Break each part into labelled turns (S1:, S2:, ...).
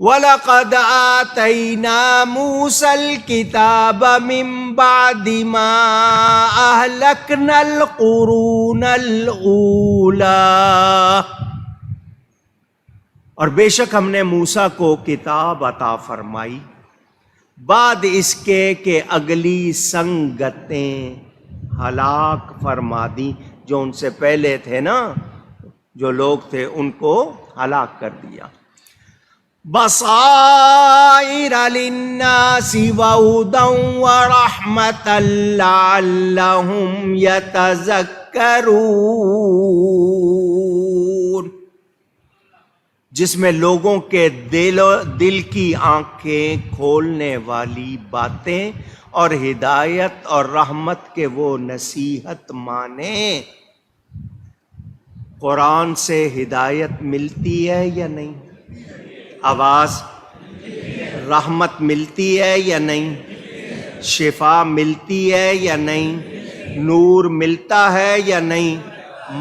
S1: وَلَقَدْ آتَيْنَا مُوسَى الْكِتَابَ مِنْ بَعْدِ مَا أَهْلَكْنَا الْقُرُونَ الْأُولَى، اور بے شک ہم نے موسیٰ کو کتاب عطا فرمائی بعد اس کے کہ اگلی سنگتیں ہلاک فرما دی، جو ان سے پہلے تھے نا، جو لوگ تھے ان کو ہلاک کر دیا۔ بصائر للناس وهدى ورحمة لعلهم يتذكرون، جس میں لوگوں کے دل کی آنکھیں کھولنے والی باتیں اور ہدایت اور رحمت کے وہ نصیحت مانیں۔ قرآن سے ہدایت ملتی ہے یا نہیں؟ آواز، رحمت ملتی ہے یا نہیں؟ شفا ملتی ہے یا نہیں؟ نور ملتا ہے یا نہیں؟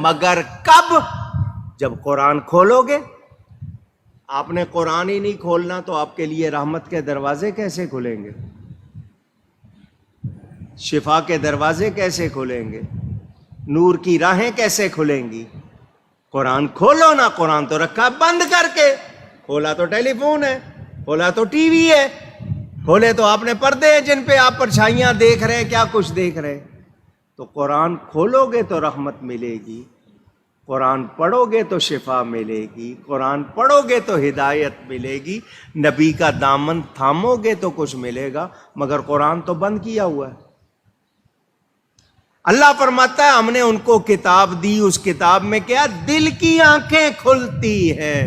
S1: مگر کب؟ جب قرآن کھولو گے۔ آپ نے قرآن ہی نہیں کھولنا تو آپ کے لیے رحمت کے دروازے کیسے کھلیں گے؟ شفا کے دروازے کیسے کھلیں گے؟ نور کی راہیں کیسے کھلیں گی؟ قرآن کھولو نا۔ قرآن تو رکھا بند کر کے، کھولا تو ٹیلی فون ہے، کھولا تو ٹی وی ہے، کھولے تو آپ نے پردے ہیں جن پہ آپ پرچھائیاں دیکھ رہے ہیں، کیا کچھ دیکھ رہے ہیں۔ تو قرآن کھولو گے تو رحمت ملے گی، قرآن پڑھو گے تو شفا ملے گی، قرآن پڑھو گے تو ہدایت ملے گی، نبی کا دامن تھامو گے تو کچھ ملے گا، مگر قرآن تو بند کیا ہوا ہے۔ اللہ فرماتا ہے ہم نے ان کو کتاب دی، اس کتاب میں کیا؟ دل کی آنکھیں کھلتی ہیں۔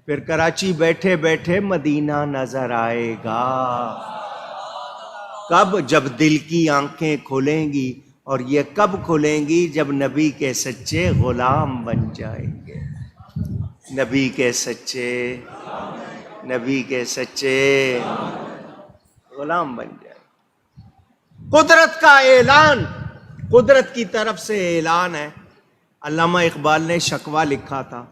S1: پھر کراچی بیٹھے بیٹھے مدینہ نظر آئے گا۔ کب؟ جب دل کی آنکھیں کھلیں گی، اور یہ کب کھلیں گی؟ جب نبی کے سچے غلام بن جائیں گے۔ نبی کے سچے غلام بن جائیں۔ قدرت کا اعلان، قدرت کی طرف سے اعلان ہے۔ علامہ اقبال نے شکوہ لکھا تھا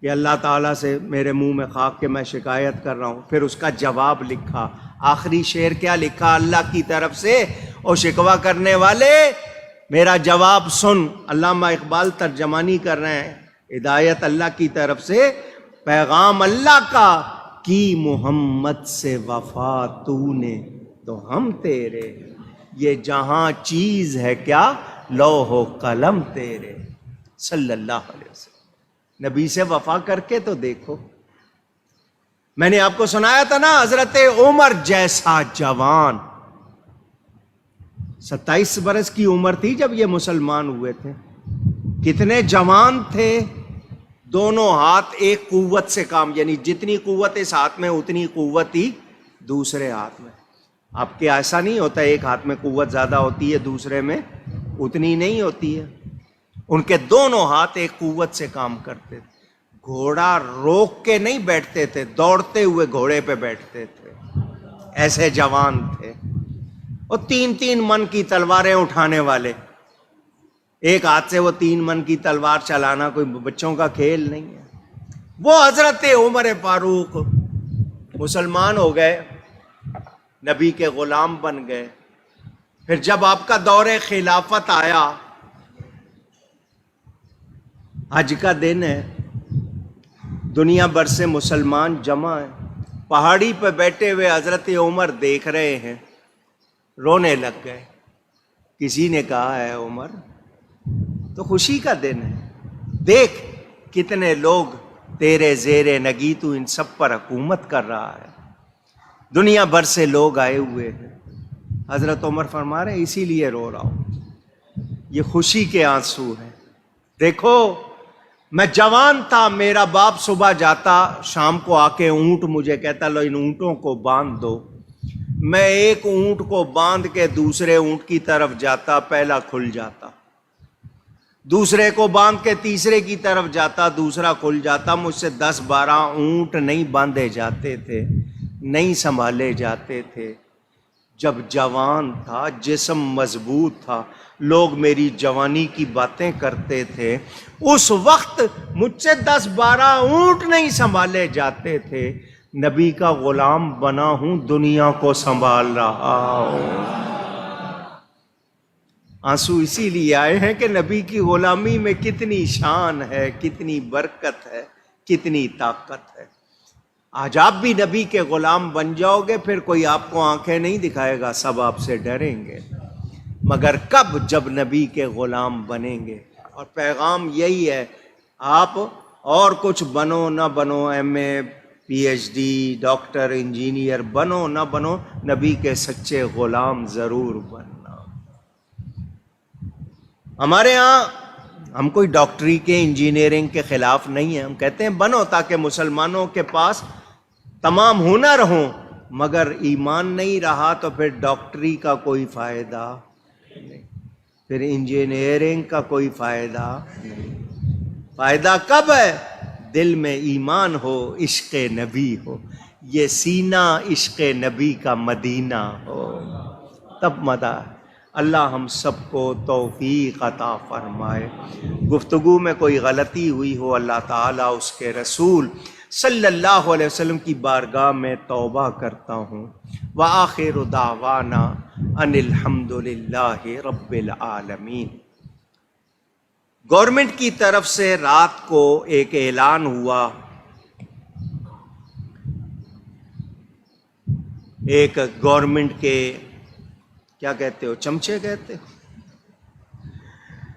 S1: کہ اللہ تعالیٰ سے میرے منہ میں خاک کہ میں شکایت کر رہا ہوں، پھر اس کا جواب لکھا۔ آخری شعر کیا لکھا اللہ کی طرف سے؟ او شکوہ کرنے والے میرا جواب سن۔ علامہ اقبال ترجمانی کر رہے ہیں، ہدایت اللہ کی طرف سے، پیغام اللہ کا، کی محمد سے وفا تو نے تو ہم تیرے، یہ جہاں چیز ہے کیا، لوح و قلم تیرے، صلی اللہ علیہ وسلم۔ نبی سے وفا کر کے تو دیکھو۔ میں نے آپ کو سنایا تھا نا، حضرت عمر جیسا جوان، 27 برس کی عمر تھی جب یہ مسلمان ہوئے تھے، کتنے جوان تھے، دونوں ہاتھ ایک قوت سے کام، یعنی جتنی قوت اس ہاتھ میں اتنی قوت ہی دوسرے ہاتھ میں۔ آپ کے ایسا نہیں ہوتا ایک ہاتھ میں قوت زیادہ ہوتی ہے دوسرے میں اتنی نہیں ہوتی ہے، ان کے دونوں ہاتھ ایک قوت سے کام کرتے تھے۔ گھوڑا روک کے نہیں بیٹھتے تھے، دوڑتے ہوئے گھوڑے پہ بیٹھتے تھے، ایسے جوان تھے۔ اور 3 من کی تلواریں اٹھانے والے، ایک ہاتھ سے وہ 3 من کی تلوار چلانا کوئی بچوں کا کھیل نہیں ہے۔ وہ حضرت عمر فاروق مسلمان ہو گئے، نبی کے غلام بن گئے۔ پھر جب آپ کا دور خلافت آیا، حج کا دن ہے، دنیا بھر سے مسلمان جمع ہیں، پہاڑی پہ بیٹھے ہوئے حضرت عمر دیکھ رہے ہیں، رونے لگ گئے۔ کسی نے کہا ہے عمر تو خوشی کا دن ہے، دیکھ کتنے لوگ تیرے زیر نگی، تو ان سب پر حکومت کر رہا ہے، دنیا بھر سے لوگ آئے ہوئے ہیں۔ حضرت عمر فرما رہے ہیں اسی لیے رو رہا ہوں، یہ خوشی کے آنسو ہیں۔ دیکھو میں جوان تھا، میرا باپ صبح جاتا، شام کو آ کے اونٹ مجھے کہتا لو ان اونٹوں کو باندھ دو، میں ایک اونٹ کو باندھ کے دوسرے اونٹ کی طرف جاتا، پہلا کھل جاتا، دوسرے کو باندھ کے تیسرے کی طرف جاتا، دوسرا کھل جاتا۔ مجھ سے 10-12 اونٹ نہیں باندھے جاتے تھے، نہیں سنبھالے جاتے تھے۔ جب جوان تھا، جسم مضبوط تھا، لوگ میری جوانی کی باتیں کرتے تھے، اس وقت مجھ سے 10-12 اونٹ نہیں سنبھالے جاتے تھے۔ نبی کا غلام بنا ہوں، دنیا کو سنبھال رہا ہوں۔ آنسو اسی لیے آئے ہیں کہ نبی کی غلامی میں کتنی شان ہے، کتنی برکت ہے، کتنی طاقت ہے۔ آج آپ بھی نبی کے غلام بن جاؤ گے، پھر کوئی آپ کو آنکھیں نہیں دکھائے گا، سب آپ سے ڈریں گے، مگر کب؟ جب نبی کے غلام بنیں گے۔ اور پیغام یہی ہے، آپ اور کچھ بنو نہ بنو، M A, P H D, doctor, engineer بنو نہ بنو، نبی کے سچے غلام ضرور بننا۔ ہمارے ہاں ہم کوئی ڈاکٹری کے، انجینئرنگ کے خلاف نہیں ہیں، ہم کہتے ہیں بنو تاکہ مسلمانوں کے پاس تمام ہنر ہوں، مگر ایمان نہیں رہا تو پھر ڈاکٹری کا کوئی فائدہ نہیں، پھر انجینئرنگ کا کوئی فائدہ نہیں۔ فائدہ کب ہے؟ دل میں ایمان ہو، عشق نبی ہو، یہ سینہ عشق نبی کا مدینہ ہو، تب مدہ ہے۔ اللہ ہم سب کو توفیق عطا فرمائے۔ گفتگو میں کوئی غلطی ہوئی ہو، اللہ تعالیٰ اس کے رسول صلی اللہ علیہ وسلم کی بارگاہ میں توبہ کرتا ہوں۔ وآخر دعوانا ان الحمد للہ رب العالمین۔ گورنمنٹ کی طرف سے رات کو ایک اعلان ہوا، ایک گورنمنٹ کے کیا کہتے ہو، چمچے کہتے ہو،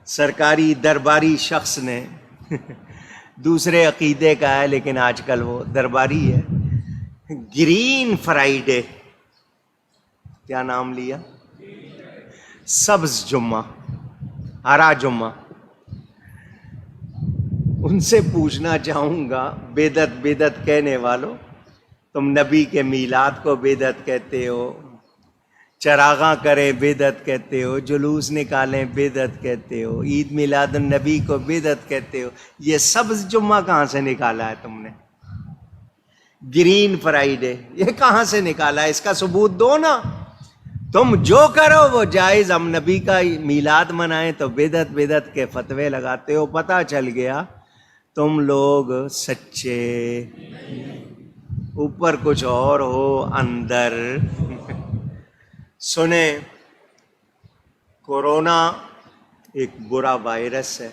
S1: سرکاری درباری شخص نے دوسرے عقیدے کا ہے لیکن آج کل وہ درباری ہے، گرین فرائیڈے، کیا نام لیا؟ سبز جمعہ، ہرا جمعہ۔ ان سے پوچھنا چاہوں گا، بدعت بدعت کہنے والوں، تم نبی کے میلاد کو بدعت کہتے ہو، چراغاں کریں بدعت کہتے ہو، جلوس نکالیں بدعت کہتے ہو، عید میلاد النبی کو بدعت کہتے ہو، یہ سبز جمعہ کہاں سے نکالا ہے تم نے؟ گرین فرائیڈے یہ کہاں سے نکالا ہے؟ اس کا ثبوت دو نا۔ تم جو کرو وہ جائز، ہم نبی کا میلاد منائیں تو بدعت بدعت کے فتوے لگاتے ہو۔ پتہ چل گیا تم لوگ سچے، اوپر کچھ اور ہو، اندر سنیں، کورونا ایک برا وائرس ہے،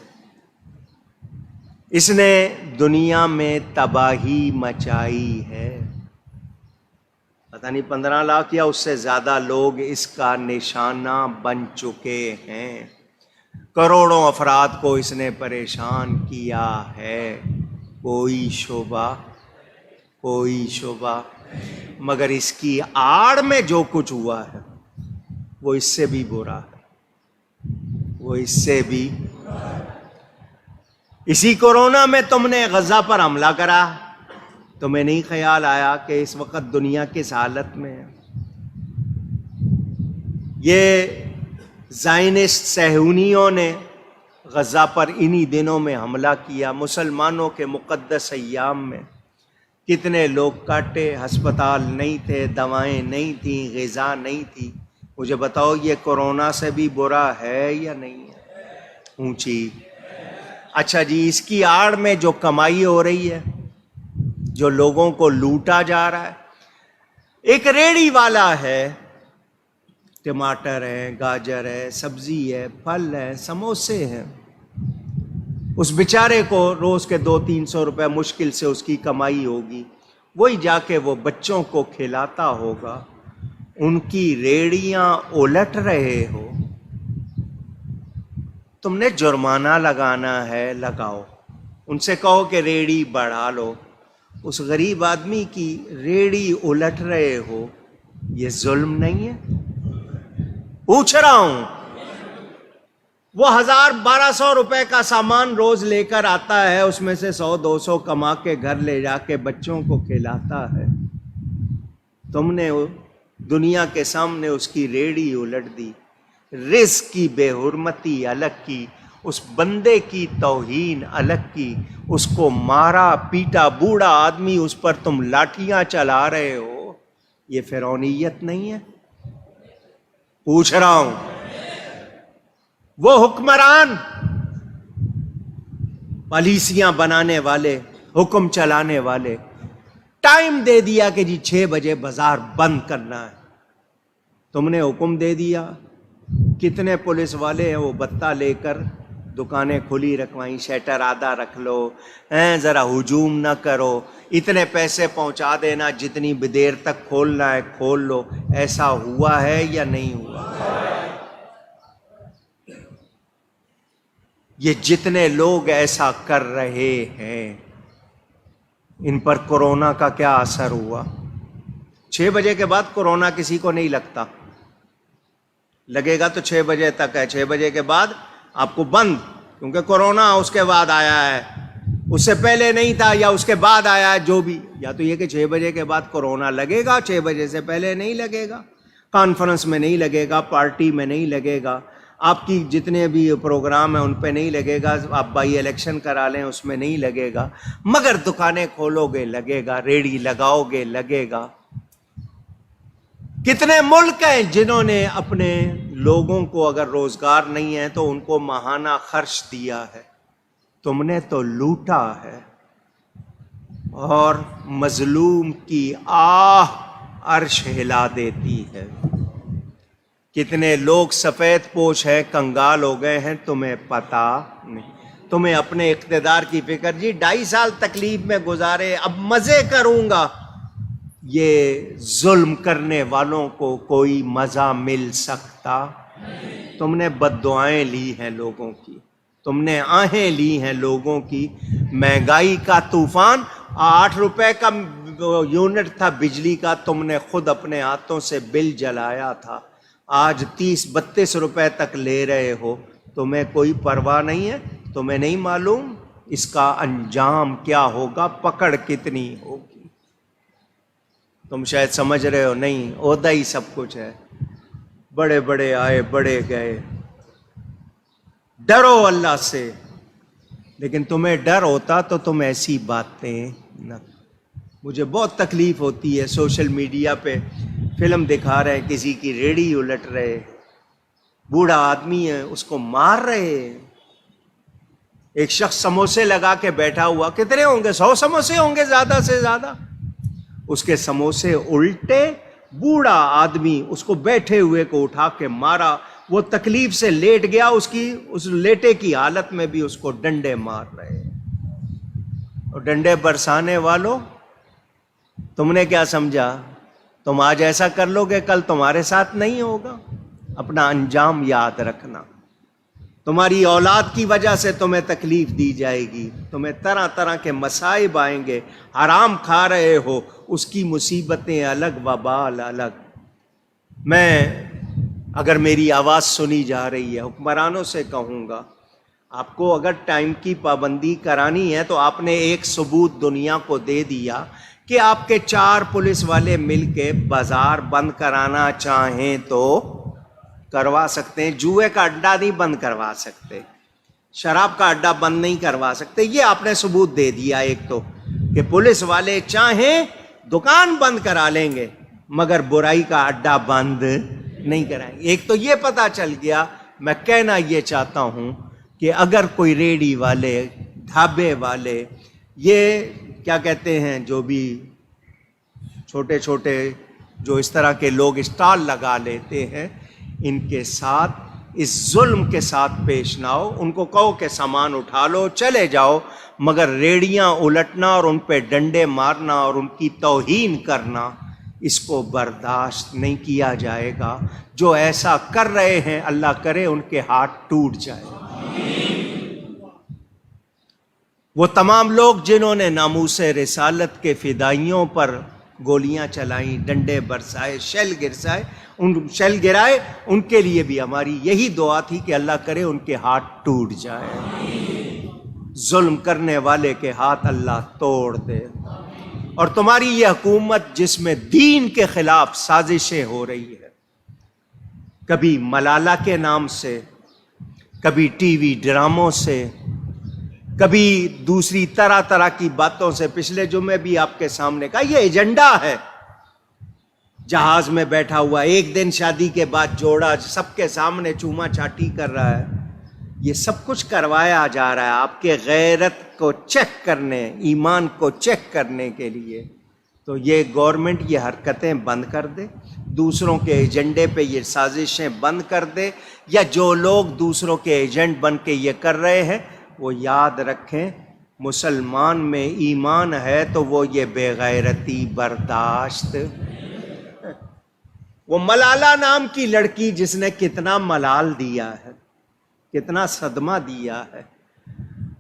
S1: اس نے دنیا میں تباہی مچائی ہے۔ پتہ نہیں 15 لاکھ یا اس سے زیادہ لوگ اس کا نشانہ بن چکے ہیں، کروڑوں افراد کو اس نے پریشان کیا ہے۔ کوئی شبہ مگر اس کی آڑ میں جو کچھ ہوا ہے وہ اس سے بھی برا ہے، وہ اس سے بھی۔ اسی کورونا میں تم نے غزہ پر حملہ کرا، تمہیں نہیں خیال آیا کہ اس وقت دنیا کس حالت میں ہے؟ یہ زائنسٹ صہیونیوں نے غزہ پر انہی دنوں میں حملہ کیا، مسلمانوں کے مقدس ایام میں کتنے لوگ کاٹے، ہسپتال نہیں تھے، دوائیں نہیں تھیں، غذا نہیں تھی۔ مجھے بتاؤ یہ کورونا سے بھی برا ہے یا نہیں ہے؟ اونچی۔ اچھا جی، اس کی آڑ میں جو کمائی ہو رہی ہے، جو لوگوں کو لوٹا جا رہا ہے، ایک ریڑھی والا ہے، ٹماٹر ہے، گاجر ہے، سبزی ہے، پھل ہے، سموسے ہیں، اس بیچارے کو روز کے 200-300 روپے مشکل سے اس کی کمائی ہوگی، وہی جا کے وہ بچوں کو کھلاتا ہوگا، ان کی ریڑیاں الٹ رہے ہو۔ تم نے جرمانہ لگانا ہے، لگاؤ، ان سے کہو کہ ریڑھی بڑھا لو، اس غریب آدمی کی ریڑھی الٹ رہے ہو، یہ ظلم نہیں ہے؟ پوچھ رہا ہوں۔ وہ 1000-1200 روپے کا سامان روز لے کر آتا ہے، اس میں سے 100-200 کما کے گھر لے جا کے بچوں کو کھلاتا ہے، تم نے دنیا کے سامنے اس کی ریڑھی الٹ دی، رزق کی بے حرمتی الگ کی، اس بندے کی توہین الگ کی، اس کو مارا پیٹا، بوڑھا آدمی، اس پر تم لاٹھیاں چلا رہے ہو، یہ فرعونیت نہیں ہے؟ پوچھ رہا ہوں۔ وہ حکمران، پالیسیاں بنانے والے، حکم چلانے والے، ٹائم دے دیا کہ جی 6 بجے بازار بند کرنا ہے. تم نے حکم دے دیا. کتنے پولیس والے ہیں وہ بتہ لے کر دکانیں کھلی رکھوائیں, شٹر آدھا رکھ لو, ذرا ہجوم نہ کرو, اتنے پیسے پہنچا دینا, جتنی دیر تک کھولنا ہے کھول لو. ایسا ہوا ہے یا نہیں ہوا؟ یہ جتنے لوگ ایسا کر رہے ہیں ان پر کورونا کا کیا اثر ہوا؟ 6 بجے کے بعد کورونا کسی کو نہیں لگتا. لگے گا تو 6 بجے تک ہے. 6 بجے کے بعد آپ کو بند, کیونکہ کورونا اس کے بعد آیا ہے, اس سے پہلے نہیں تھا یا اس کے بعد آیا ہے. جو بھی, یا تو یہ کہ 6 بجے کے بعد کورونا لگے گا, 6 بجے سے پہلے نہیں لگے گا. کانفرنس میں نہیں لگے گا, پارٹی میں نہیں لگے گا, آپ کی جتنے بھی پروگرام ہیں ان پہ نہیں لگے گا, آپ بائی الیکشن کرا لیں اس میں نہیں لگے گا. مگر دکانیں کھولو گے لگے گا, ریڑھی لگاؤ گے لگے گا. کتنے ملک ہیں جنہوں نے اپنے لوگوں کو اگر روزگار نہیں ہے تو ان کو ماہانہ خرچ دیا ہے. تم نے تو لوٹا ہے. اور مظلوم کی آہ عرش ہلا دیتی ہے. کتنے لوگ سفید پوش ہیں, کنگال ہو گئے ہیں, تمہیں پتا نہیں. تمہیں اپنے اقتدار کی فکر, جی 2.5 سال تکلیف میں گزارے, اب مزے کروں گا. یہ ظلم کرنے والوں کو کوئی مزہ مل سکتا؟ تم نے بد دعائیں لی ہیں لوگوں کی, تم نے آہیں لی ہیں لوگوں کی. مہنگائی کا طوفان, 8 روپے کا یونٹ تھا بجلی کا, تم نے خود اپنے ہاتھوں سے بل جلایا تھا. آج 30-32 روپے تک لے رہے ہو. تمہیں کوئی پرواہ نہیں ہے؟ تمہیں نہیں معلوم اس کا انجام کیا ہوگا, پکڑ کتنی ہوگی؟ تم شاید سمجھ رہے ہو نہیں, عہدہ ہی سب کچھ ہے. بڑے بڑے آئے بڑے گئے. ڈرو اللہ سے. لیکن تمہیں ڈر ہوتا تو تم ایسی باتیں نہ. مجھے بہت تکلیف ہوتی ہے, سوشل میڈیا پہ فلم دکھا رہے ہیں, کسی کی ریڑھی الٹ رہے, بوڑھا آدمی ہے اس کو مار رہے. ایک شخص سموسے لگا کے بیٹھا ہوا, کتنے ہوں گے, 100 سموسے ہوں گے زیادہ سے زیادہ. اس کے سموسے الٹے, بوڑھا آدمی اس کو بیٹھے ہوئے کو اٹھا کے مارا. وہ تکلیف سے لیٹ گیا, اس لیٹے کی حالت میں بھی اس کو ڈنڈے مار رہے. اور ڈنڈے برسانے والوں, تم نے کیا سمجھا تم آج ایسا کر لو گے کل تمہارے ساتھ نہیں ہوگا؟ اپنا انجام یاد رکھنا. تمہاری اولاد کی وجہ سے تمہیں تکلیف دی جائے گی, تمہیں طرح طرح کے مصائب آئیں گے. حرام کھا رہے ہو, اس کی مصیبتیں الگ, وبال الگ. میں اگر میری آواز سنی جا رہی ہے, حکمرانوں سے کہوں گا, آپ کو اگر ٹائم کی پابندی کرانی ہے تو آپ نے ایک ثبوت دنیا کو دے دیا کہ آپ کے 4 پولیس والے مل کے بازار بند کرانا چاہیں تو کروا سکتے ہیں. جوئے کا اڈا نہیں بند کروا سکتے, شراب کا اڈا بند نہیں کروا سکتے. یہ آپ نے ثبوت دے دیا ایک تو, کہ پولیس والے چاہیں دکان بند کرا لیں گے مگر برائی کا اڈا بند نہیں کرائیں گے. ایک تو یہ پتا چل گیا. میں کہنا یہ چاہتا ہوں کہ اگر کوئی ریڑھی والے, ڈھابے والے, یہ کیا کہتے ہیں, جو بھی چھوٹے چھوٹے جو اس طرح کے لوگ اسٹال لگا لیتے ہیں, ان کے ساتھ اس ظلم کے ساتھ پیش نہ ہو. ان کو کہو کہ سامان اٹھا لو چلے جاؤ, مگر ریڑیاں الٹنا اور ان پہ ڈنڈے مارنا اور ان کی توہین کرنا, اس کو برداشت نہیں کیا جائے گا. جو ایسا کر رہے ہیں اللہ کرے ان کے ہاتھ ٹوٹ جائے. وہ تمام لوگ جنہوں نے ناموس رسالت کے فدائیوں پر گولیاں چلائیں, ڈنڈے برسائے, شیل گرائے, ان کے لیے بھی ہماری یہی دعا تھی کہ اللہ کرے ان کے ہاتھ ٹوٹ جائے. ظلم کرنے والے کے ہاتھ اللہ توڑ دے. اور تمہاری یہ حکومت جس میں دین کے خلاف سازشیں ہو رہی ہے, کبھی ملالہ کے نام سے, کبھی ٹی وی ڈراموں سے, کبھی دوسری طرح طرح کی باتوں سے. پچھلے جمعے بھی آپ کے سامنے کہا یہ ایجنڈا ہے. جہاز میں بیٹھا ہوا, ایک دن شادی کے بعد جوڑا سب کے سامنے چوما چاٹی کر رہا ہے. یہ سب کچھ کروایا جا رہا ہے آپ کے غیرت کو چیک کرنے, ایمان کو چیک کرنے کے لیے. تو یہ گورنمنٹ یہ حرکتیں بند کر دے، دوسروں کے ایجنڈے پہ یہ سازشیں بند کر دے، یا جو لوگ دوسروں کے ایجنٹ بن کے یہ کر رہے ہیں وہ یاد رکھیں مسلمان میں ایمان ہے تو وہ یہ بے غیرتی برداشت۔ وہ ملالہ نام کی لڑکی جس نے کتنا ملال دیا ہے، کتنا صدمہ دیا ہے،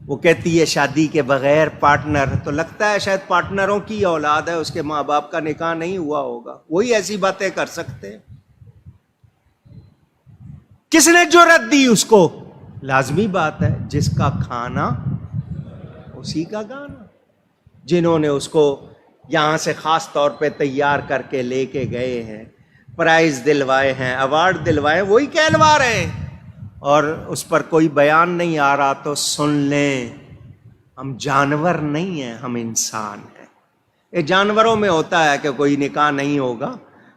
S1: وہ کہتی ہے شادی کے بغیر پارٹنر، تو لگتا ہے شاید پارٹنروں کی اولاد ہے، اس کے ماں باپ کا نکاح نہیں ہوا ہوگا، وہی ایسی باتیں کر سکتے ہیں۔ کس نے جرأت دی اس کو؟ لازمی بات ہے جس کا کھانا اسی کا گانا، جنہوں نے اس کو یہاں سے خاص طور پہ تیار کر کے لے کے گئے ہیں، پرائز دلوائے ہیں، ایوارڈ دلوائے، وہی کہلوا رہے ہیں، اور اس پر کوئی بیان نہیں آ رہا تو سن لیں، ہم جانور نہیں ہیں، ہم انسان ہیں۔ یہ جانوروں میں ہوتا ہے کہ کوئی نکاح نہیں ہوگا،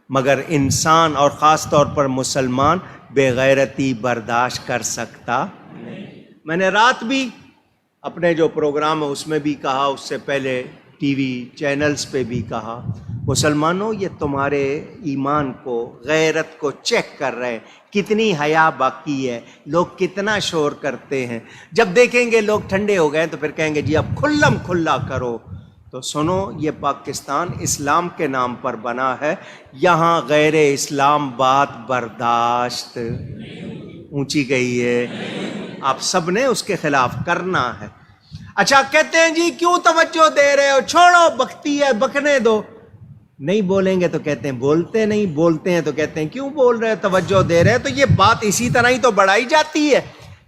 S1: مگر انسان اور خاص طور پر مسلمان بے غیرتی برداشت کر سکتا نہیں۔ میں نے رات بھی اپنے جو پروگرام ہے اس میں بھی کہا، اس سے پہلے ٹی وی چینلز پہ بھی کہا، مسلمانوں یہ تمہارے ایمان کو، غیرت کو چیک کر رہے ہیں، کتنی حیا باقی ہے، لوگ کتنا شور کرتے ہیں۔ جب دیکھیں گے لوگ ٹھنڈے ہو گئے تو پھر کہیں گے جی اب کھلم کھلا کرو۔ تو سنو، یہ پاکستان اسلام کے نام پر بنا ہے، یہاں غیر اسلام بات برداشت اونچی گئی ہے، آپ سب نے اس کے خلاف کرنا ہے۔ اچھا کہتے ہیں جی کیوں توجہ دے رہے ہو، چھوڑو بکتی ہے بکنے دو، نہیں بولیں گے تو کہتے ہیں بولتے نہیں، بولتے ہیں تو کہتے ہیں کیوں بول رہے ہیں، توجہ دے رہے ہیں۔ تو یہ بات اسی طرح ہی تو بڑھائی جاتی ہے،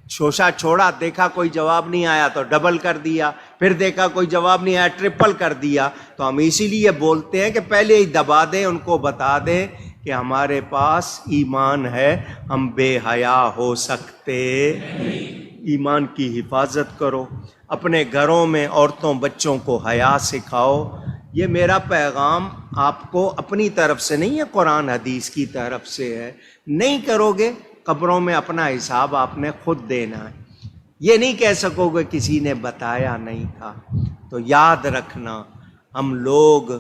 S1: شوشا چھوڑا، دیکھا کوئی جواب نہیں آیا تو ڈبل کر دیا، پھر دیکھا کوئی جواب نہیں آیا ٹرپل کر دیا۔ تو ہم اسی لیے بولتے ہیں کہ پہلے ہی دبا دیں، ان کو بتا دیں کہ ہمارے پاس ایمان ہے، ہم بے حیا ہو سکتے۔ ایمان کی حفاظت کرو، اپنے گھروں میں عورتوں بچوں کو حیا سکھاؤ۔ یہ میرا پیغام آپ کو اپنی طرف سے نہیں ہے، قرآن حدیث کی طرف سے ہے۔ نہیں کرو گے قبروں میں اپنا حساب آپ نے خود دینا ہے، یہ نہیں کہہ سکو گے کسی نے بتایا نہیں تھا۔ تو یاد رکھنا ہم لوگ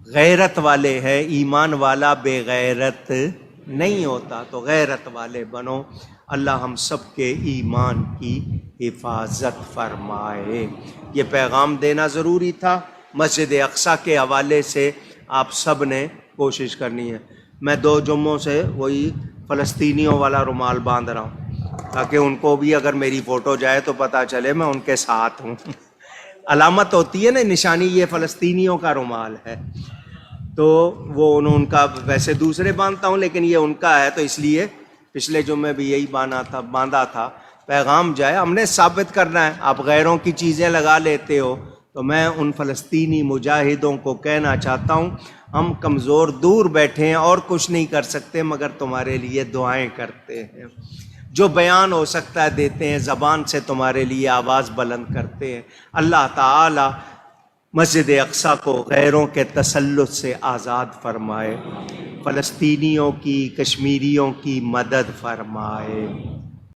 S1: غیرت والے ہیں، ایمان والا بے غیرت نہیں ہوتا، تو غیرت والے بنو۔ اللہ ہم سب کے ایمان کی حفاظت فرمائے۔ یہ پیغام دینا ضروری تھا۔ مسجد اقصیٰ کے حوالے سے آپ سب نے کوشش کرنی ہے۔ میں 2 جمعوں سے وہی فلسطینیوں والا رومال باندھ رہا ہوں تاکہ ان کو بھی اگر میری فوٹو جائے تو پتہ چلے میں ان کے ساتھ ہوں۔ علامت ہوتی ہے نا، نشانی، یہ فلسطینیوں کا رومال ہے، تو وہ ان کا ویسے دوسرے باندھتا ہوں لیکن یہ ان کا ہے، تو اس لیے پچھلے جمعے بھی یہی باندھا تھا۔ پیغام جائے، ہم نے ثابت کرنا ہے۔ آپ غیروں کی چیزیں لگا لیتے ہو، تو میں ان فلسطینی مجاہدوں کو کہنا چاہتا ہوں ہم کمزور دور بیٹھے ہیں اور کچھ نہیں کر سکتے مگر تمہارے لیے دعائیں کرتے ہیں، جو بیان ہو سکتا ہے دیتے ہیں، زبان سے تمہارے لیے آواز بلند کرتے ہیں۔ اللہ تعالی مسجد اقصیٰ کو غیروں کے تسلط سے آزاد فرمائے، فلسطینیوں کی، کشمیریوں کی مدد فرمائے۔